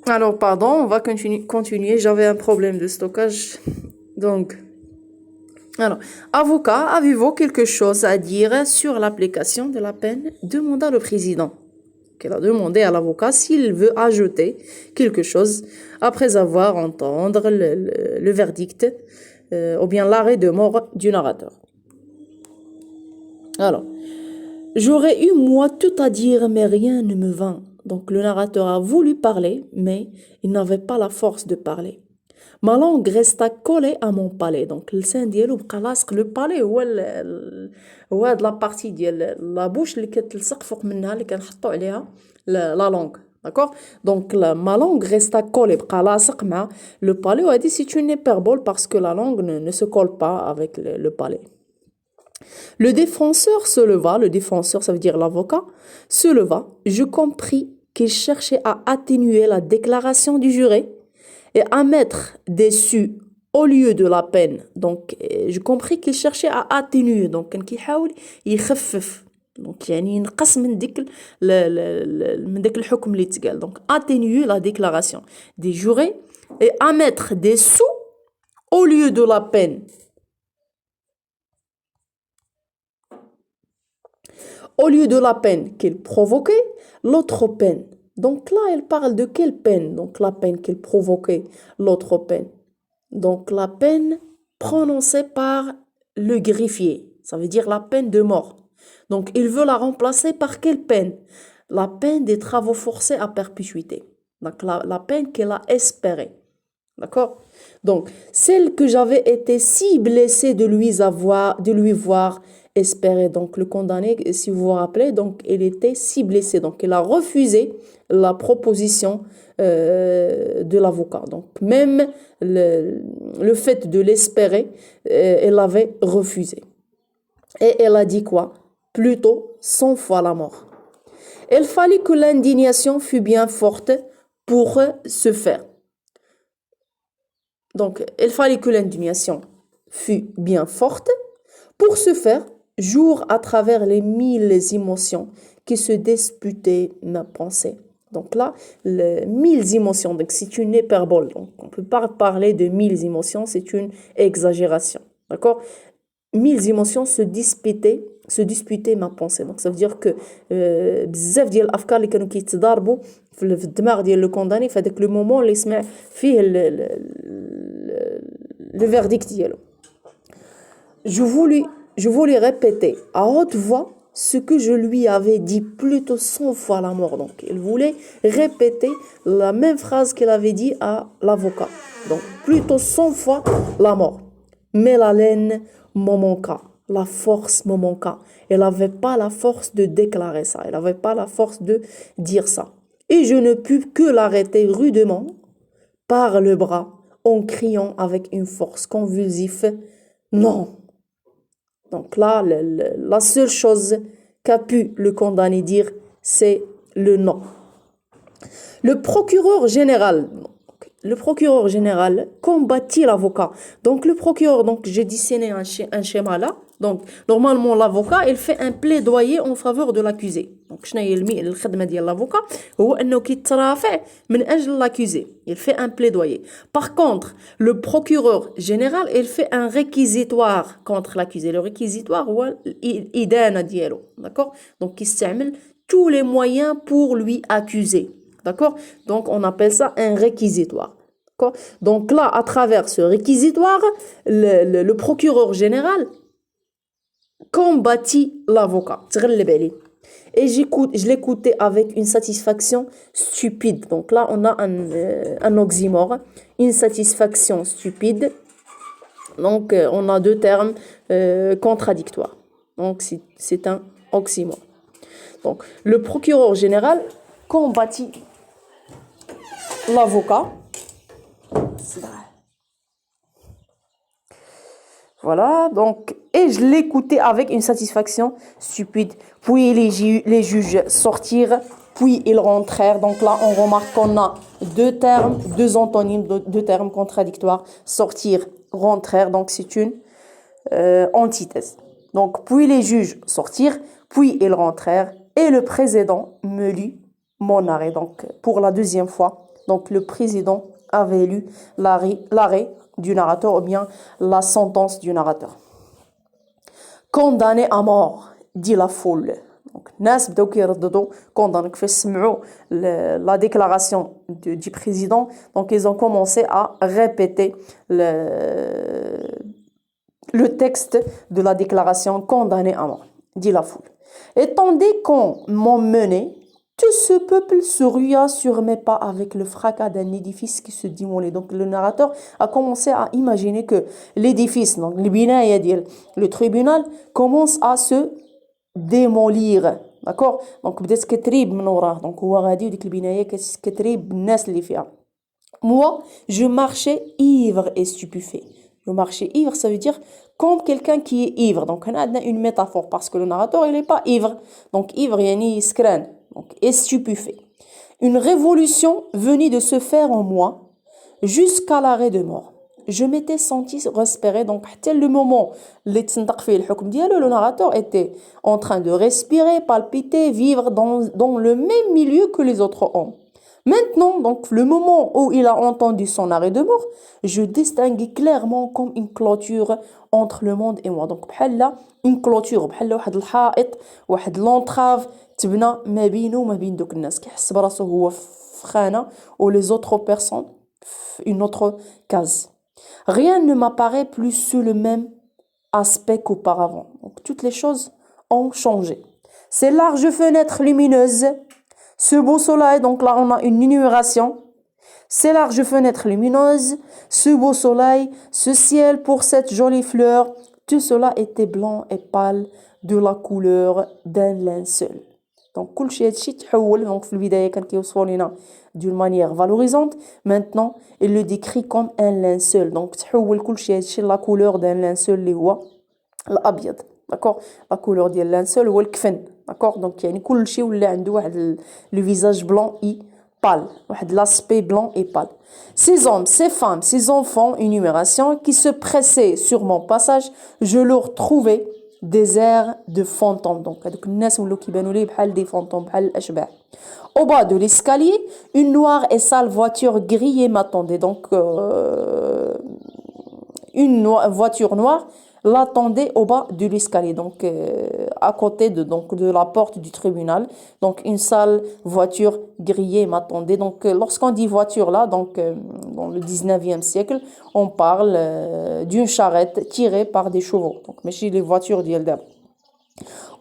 Alors, pardon, on va continuer. J'avais un problème de stockage. Donc, alors, avocat, avez-vous quelque chose à dire sur l'application de la peine? Demanda le président. Qu'elle a demandé à l'avocat s'il veut ajouter quelque chose après avoir entendu le verdict ou bien l'arrêt de mort du narrateur. Alors, j'aurais eu moi tout à dire, mais rien ne me vint. Donc le narrateur a voulu parler, mais il n'avait pas la force de parler. Ma langue resta collée à mon palais. Donc اللسان ديالو بقى لاصق le palais هو هاد لا بارتي ديال لا بوش اللي كتلصق فوق منها اللي كنحطوا عليها la langue. D'accord? Donc ma langue resta collée بقى لاصق مع le palais وهادي c'est une hyperbole parce que la langue ne se colle pas avec le palais. Le défenseur se leva, le défenseur ça veut dire l'avocat, se leva. Je compris qu'il cherchait à atténuer la déclaration du juré et à mettre dessus au lieu de la peine. Donc je compris qu'il cherchait à atténuer. Donc كان كيحاول يخفف. Donc يعني ينقص من ديك من داك الحكم اللي تقال. Donc atténuer la déclaration des jurés et à mettre des sous au lieu de la peine. Au lieu de la peine qu'il provoquait, l'autre peine. Donc là, elle parle de quelle peine? Donc la peine qu'il provoquait, l'autre peine. Donc la peine prononcée par le greffier, ça veut dire la peine de mort. Donc il veut la remplacer par quelle peine? La peine des travaux forcés à perpétuité. Donc la peine qu'elle a espérée. D'accord? Donc, celle que j'avais été si blessée de lui voir espérer. Donc, le condamné, si vous vous rappelez, donc, il était si blessé. Donc, il a refusé la proposition de l'avocat. Donc, même le fait de l'espérer, elle avait refusé. Et elle a dit quoi? Plutôt 100 fois la mort. Il fallait que l'indignation fût bien forte pour se faire. Donc, il fallait que l'indignation fût bien forte pour se faire jour à travers les 1000 émotions qui se disputaient ma pensée. Donc là, les 1000 émotions, donc c'est une hyperbole. Donc, on ne peut pas parler de 1000 émotions, c'est une exagération. D'accord? 1000 émotions se disputaient ma pensée. Donc ça veut dire que بزاف ديال الافكار اللي كانوا كيتضاربوا في الدماغ ديال لو كونداني في هذاك لو مومون اللي سمع فيه le verdict ديالو. Je voulais répéter à haute voix ce que je lui avais dit plutôt 100 fois la mort. Donc il voulait répéter la même phrase qu'il avait dit à l'avocat. Donc plutôt 100 fois la mort. Mais la laine me manqua, la force me manqua. Elle n'avait pas la force de déclarer ça, elle n'avait pas la force de dire ça. Et je ne pus que l'arrêter rudement par le bras en criant avec une force convulsive, non. Donc là, la seule chose qu'a pu le condamné dire, c'est le non. Le procureur général combattit l'avocat. Donc le procureur, donc j'ai dessiné un schéma là. Donc normalement l'avocat, il fait un plaidoyer en faveur de l'accusé. Donc شنو هي الخدمه ديال l'avocat هو انه كيترافع من اجل l'accusé. Il fait un plaidoyer. Par contre, le procureur général, il fait un réquisitoire contre l'accusé. Le réquisitoire هو الإدانة ديالو. D'accord? Donc يستعمل tous les moyens pour lui accuser. D'accord? Donc, on appelle ça un réquisitoire. D'accord? Donc là, à travers ce réquisitoire, le procureur général combattit l'avocat. Et je l'écoutais avec une satisfaction stupide. Donc là, on a un oxymore, une satisfaction stupide. Donc, on a deux termes contradictoires. Donc, c'est un oxymore. Donc, le procureur général combattit l'avocat. Voilà, donc, et je l'écoutais avec une satisfaction stupide. Puis les juges sortirent, puis ils rentrèrent. Donc là, on remarque qu'on a deux termes, deux antonymes, deux termes contradictoires. Sortir, rentrèrent, donc c'est une antithèse. Donc, puis les juges sortirent, puis ils rentrèrent, et le président me lut mon arrêt. Donc, pour la deuxième fois, Donc le président avait lu l'arrêt du narrateur ou bien la sentence du narrateur. Condamné à mort, dit la foule. Donc, الناس بداو كيرددوا condamné كيفاش سمعوا la déclaration du président. Donc ils ont commencé à répéter le texte de la déclaration condamné à mort, dit la foule. Et tandis qu'on m'emmenait, tout ce peuple se rua sur mes pas avec le fracas d'un édifice qui se démolait. Donc le narrateur a commencé à imaginer que l'édifice, donc le tribunal, commence à se démolir. D'accord? Donc بدات كتريب من وراه. Donc هو غادي وديك البنايه كتريب الناس اللي فيها. Moi, je marchais ivre et stupéfait. Je marchais ivre, ça veut dire comme quelqu'un qui est ivre. Donc, on a une métaphore parce que le narrateur, il n'est pas ivre. Donc, ivre, yani skran. Donc, et stupéfait. Une révolution venait de se faire en moi jusqu'à l'arrêt de mort. Je m'étais senti respirer. Donc, tel le moment où le narrateur était en train de respirer, palpiter, vivre dans le même milieu que les autres hommes. Maintenant, donc, le moment où il a entendu son arrêt de mort, je distinguais clairement comme une clôture entre le monde et moi. Donc, بحال une clôture, بحال واحد الحائط, واحد l'entrave تبنى ما بينه وما بين دوك الناس. كيحس براسو هو في خانة ou les autres personnes une autre case. Rien ne m'apparaît plus sous le même aspect qu'auparavant. Donc, toutes les choses ont changé. Ces larges fenêtres lumineuses, ce beau soleil, donc là on a une énumération. Ces larges fenêtres lumineuses, ce beau soleil, ce ciel pour cette jolie fleur, tout cela était blanc et pâle de la couleur d'un linceul. Donc كل شيء هادشي تحول. Donc في البداية كان كيوصفوا لنا d'une manière valorisante. Maintenant, il le décrit comme un linceul. Donc تحول كل شيء هادشي la couleur d'un linceul اللي هو الأبيض. D'accord? La couleur ديال linceul هو الكفن. D'accord? Donc يعني كل شيء ولا عنده واحد le visage blanc et pâle. واحد l'aspect blanc et pâle. Ces hommes, ces femmes, ces enfants, énumération, qui se pressaient sur mon passage, je leur trouvais des airs de fantômes. Donc هذوك الناس ولاو كيبانوا لي بحال des fantômes, بحال الأشباح. Au bas de l'escalier, une noire et sale voiture grillée m'attendait. Donc une voiture noire l'attendait au bas de l'escalier, donc à côté de la porte du tribunal. Donc une sale voiture grillée m'attendait. Donc lorsqu'on dit voiture là, donc dans le 19e siècle, on parle d'une charrette tirée par des chevaux. Donc mais chez les voitures d'hier.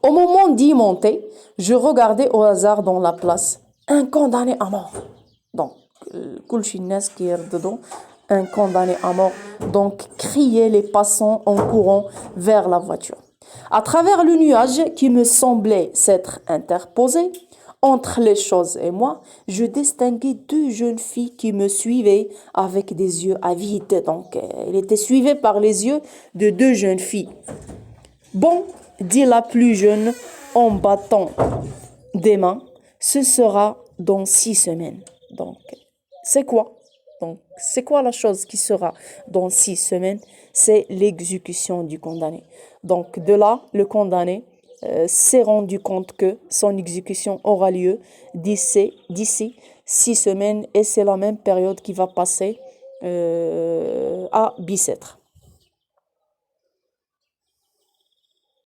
Au moment d'y monter, je regardais au hasard dans la place un condamné à mort. Donc كل شي الناس كيرددوا un condamné à mort. Donc, criaient les passants en courant vers la voiture. À travers le nuage qui me semblait s'être interposé entre les choses et moi, je distinguais deux jeunes filles qui me suivaient avec des yeux avides. Donc, elle était suivie par les yeux de deux jeunes filles. Bon, dit la plus jeune en battant des mains, ce sera dans 6 semaines. Donc, c'est quoi? Donc, c'est quoi la chose qui sera dans 6 semaines? C'est l'exécution du condamné. Donc, de là, le condamné s'est rendu compte que son exécution aura lieu d'ici 6 semaines et c'est la même période qui va passer à Bicêtre.